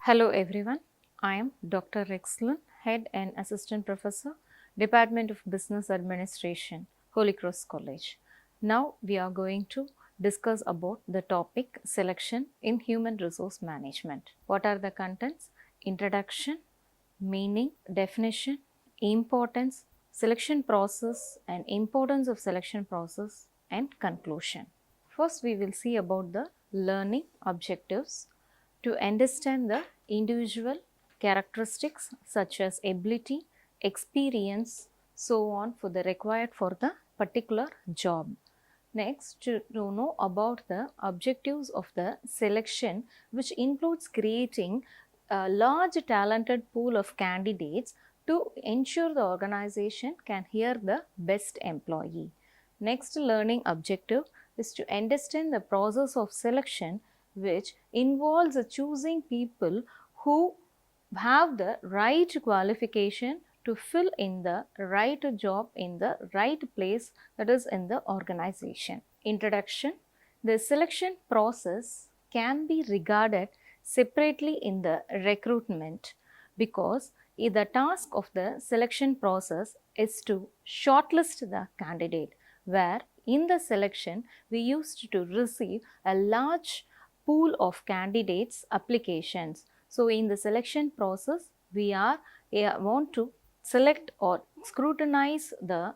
Hello everyone, I am Dr. Rexline, Head and Assistant Professor, Department of Business Administration, Holy Cross College. Now we are going to discuss about the topic selection in human resource management. What are the contents? Introduction, meaning, definition, importance, selection process and importance of selection process and conclusion. First we will see about the learning objectives to understand the individual characteristics such as ability, experience, so on for the required for the particular job. Next, to know about the objectives of the selection, which includes creating a large talented pool of candidates to ensure the organization can hire the best employee. Next learning objective is to understand the process of selection, which involves choosing people who have the right qualification to fill in the right job in the right place, that is in the organization. Introduction. The selection process can be regarded separately in the recruitment because the task of the selection process is to shortlist the candidate, where in the selection we used to receive a large pool of candidates applications. So in the selection process we want to select or scrutinize the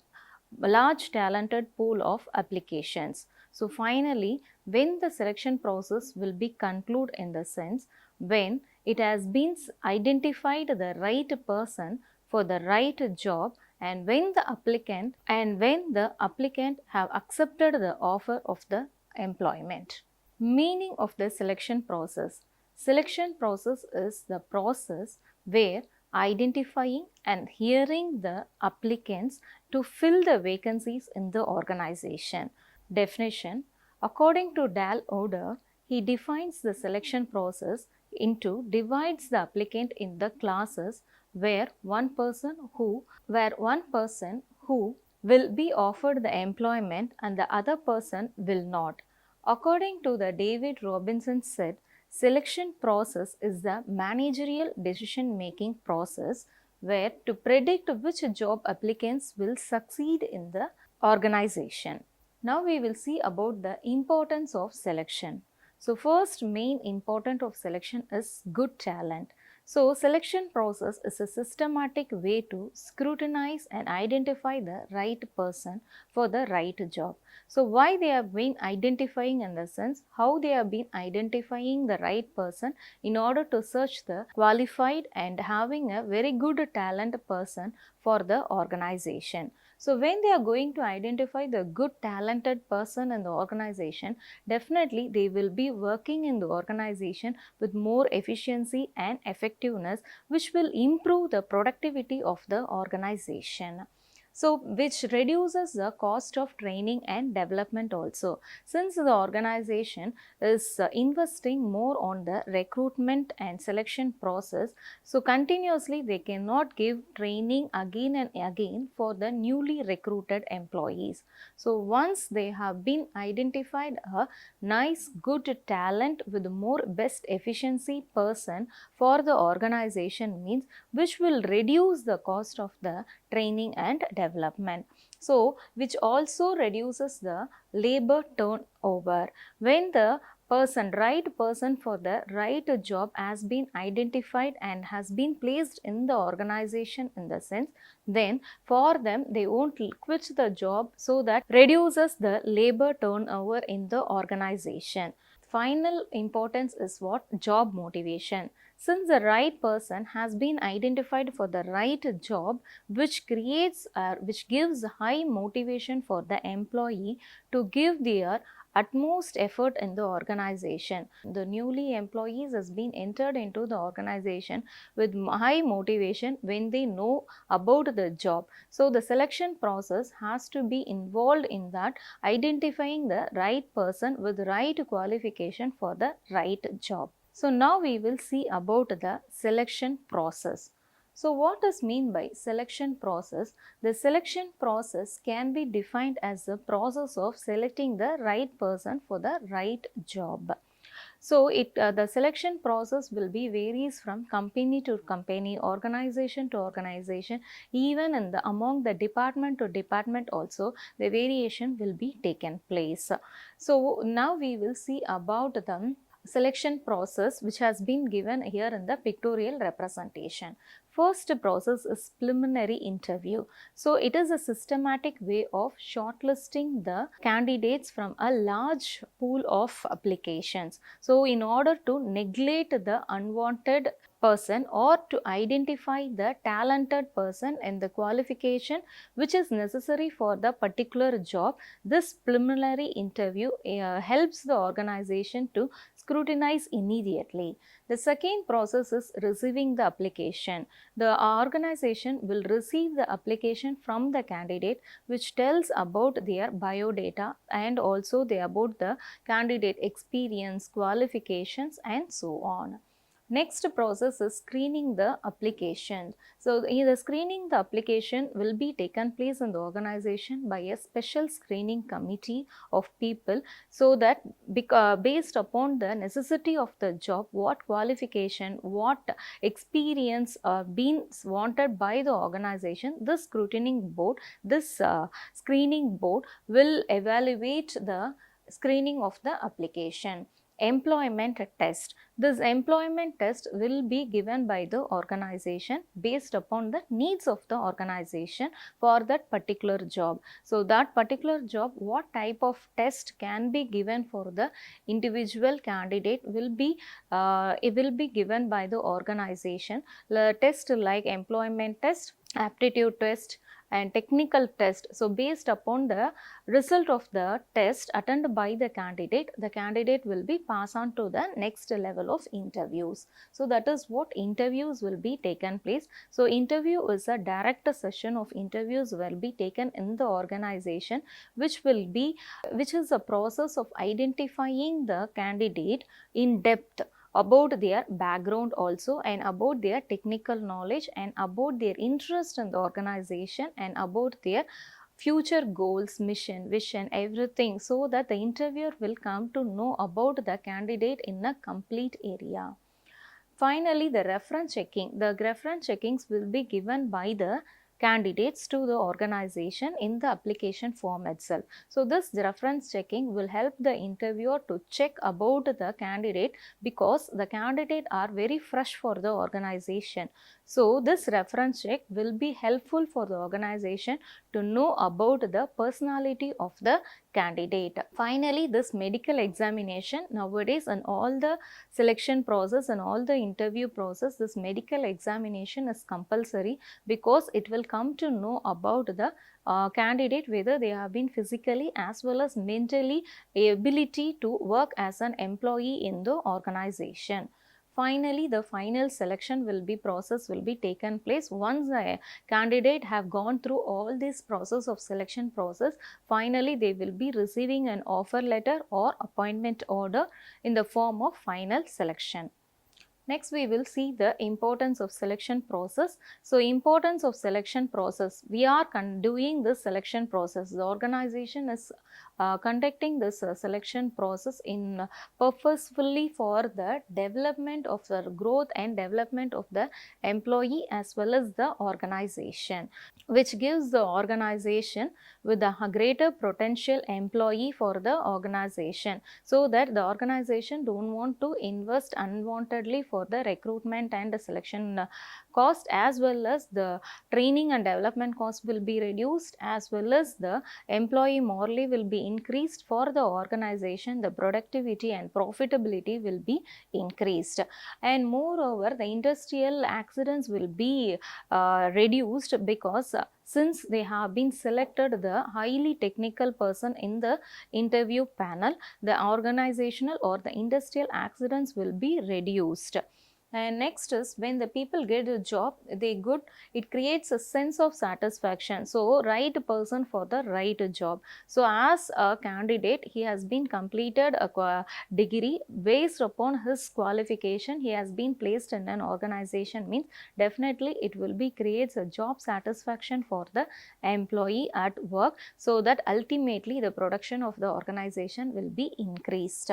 large talented pool of applications. So finally, when the selection process will be concluded in the sense when it has been identified the right person for the right job, and when the applicant have accepted the offer of the employment. Meaning of the selection process. Selection process is the process where identifying and hearing the applicants to fill the vacancies in the organization. Definition. According to Dal Oder, he defines the selection process into divides the applicant in the classes where one person who will be offered the employment and the other person will not. According to the David Robinson said, selection process is the managerial decision making process where to predict which job applicants will succeed in the organization. Now we will see about the importance of selection. So first main important of selection is good talent. So selection process is a systematic way to scrutinize and identify the right person for the right job. So why they have been identifying, in the sense how they have been identifying the right person in order to search the qualified and having a very good talent person for the organization. So when they are going to identify the good talented person in the organization, definitely they will be working in the organization with more efficiency and effectiveness, which will improve the productivity of the organization. So which reduces the cost of training and development also, since the organization is investing more on the recruitment and selection process. So continuously they cannot give training again and again for the newly recruited employees. So once they have been identified a nice good talent with more best efficiency person for the organization, means which will reduce the cost of the training and development. So which also reduces the labor turnover. When the right person for the right job has been identified and has been placed in the organization, in the sense, then for them they won't quit the job, so that reduces the labor turnover in the organization. Final importance is what? Job motivation. Since the right person has been identified for the right job, which gives high motivation for the employee to give their utmost effort in the organization. The newly employees has been entered into the organization with high motivation when they know about the job. So the selection process has to be involved in that, identifying the right person with right qualification for the right job. So now we will see about the selection process. So what is mean by selection process? The selection process can be defined as the process of selecting the right person for the right job. So the selection process will be varies from company to company, organization to organization, even in the among the department to department also the variation will be taken place. So now we will see about the selection process which has been given here in the pictorial representation. First process is preliminary interview. So it is a systematic way of shortlisting the candidates from a large pool of applications. So in order to neglect the unwanted person or to identify the talented person and the qualification which is necessary for the particular job, this preliminary interview helps the organization to scrutinize immediately. The second process is receiving the application. The organization will receive the application from the candidate which tells about their biodata and also about the candidate experience, qualifications and so on. Next process is screening the application. So the screening the application will be taken place in the organization by a special screening committee of people, so that based upon the necessity of the job, what qualification, what experience being wanted by the organization, this screening board will evaluate the screening of the application. Employment test. This employment test will be given by the organization based upon the needs of the organization for that particular job. So that particular job, what type of test can be given for the individual candidate will be it will be given by the organization. The test like employment test, aptitude test and technical test. So based upon the result of the test attended by the candidate will be passed on to the next level of interviews. So that is what interviews will be taken place. So interview is a direct session of interviews will be taken in the organization, which is a process of identifying the candidate in depth about their background also, and about their technical knowledge, and about their interest in the organization, and about their future goals, mission, vision, everything, so that the interviewer will come to know about the candidate in a complete area. Finally, the reference checking. The reference checkings will be given by the candidates to the organization in the application form itself. So this reference checking will help the interviewer to check about the candidate, because the candidate are very fresh for the organization. So this reference check will be helpful for the organization to know about the personality of the candidate. Finally, this medical examination. Nowadays in all the selection process and all the interview process, this medical examination is compulsory, because it will come to know about the candidate whether they have been physically as well as mentally ability to work as an employee in the organization. Finally, the final selection process will be taken place. Once the candidate have gone through all this process of selection process, finally they will be receiving an offer letter or appointment order in the form of final selection. Next, we will see the importance of selection process. So, importance of selection process. We are doing this selection process. The organization is conducting this selection process in purposefully for the development of the growth and development of the employee as well as the organization, which gives the organization with a greater potential employee for the organization, so that the organization don't want to invest unwantedly for the recruitment and the selection cost, as well as the training and development cost will be reduced, as well as the employee morale will be increased for the organization. The productivity and profitability will be increased, and moreover the industrial accidents will be reduced, because since they have been selected the highly technical person in the interview panel, the organizational or the industrial accidents will be reduced. And next is, when the people get a job, it creates a sense of satisfaction. So right person for the right job. So as a candidate, he has been completed a degree based upon his qualification, he has been placed in an organization, means definitely it will be creates a job satisfaction for the employee at work, so that ultimately the production of the organization will be increased.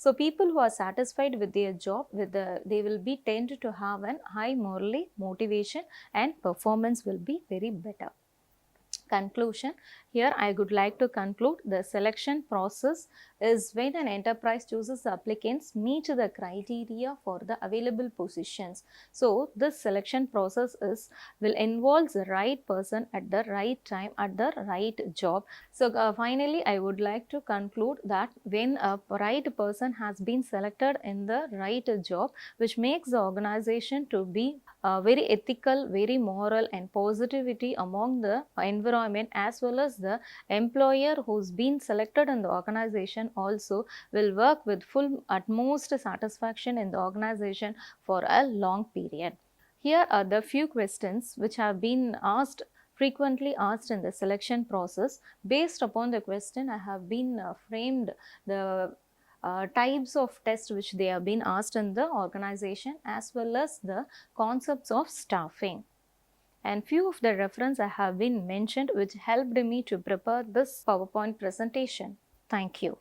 So people who are satisfied with their job, they will be tend to have an high morally motivation and performance will be very better. Conclusion. Here I would like to conclude the selection process is when an enterprise chooses applicants meet the criteria for the available positions. So this selection process will involve the right person at the right time at the right job. So finally I would like to conclude that when a right person has been selected in the right job, which makes the organization to be very ethical, very moral and positivity among the environment, as well as the employer who's been selected in the organization also will work with full utmost satisfaction in the organization for a long period. Here are the few questions which have been frequently asked in the selection process. Based upon the question, I have been framed the types of tests which they have been asked in the organization, as well as the concepts of staffing. And few of the reference I have been mentioned which helped me to prepare this PowerPoint presentation. Thank you.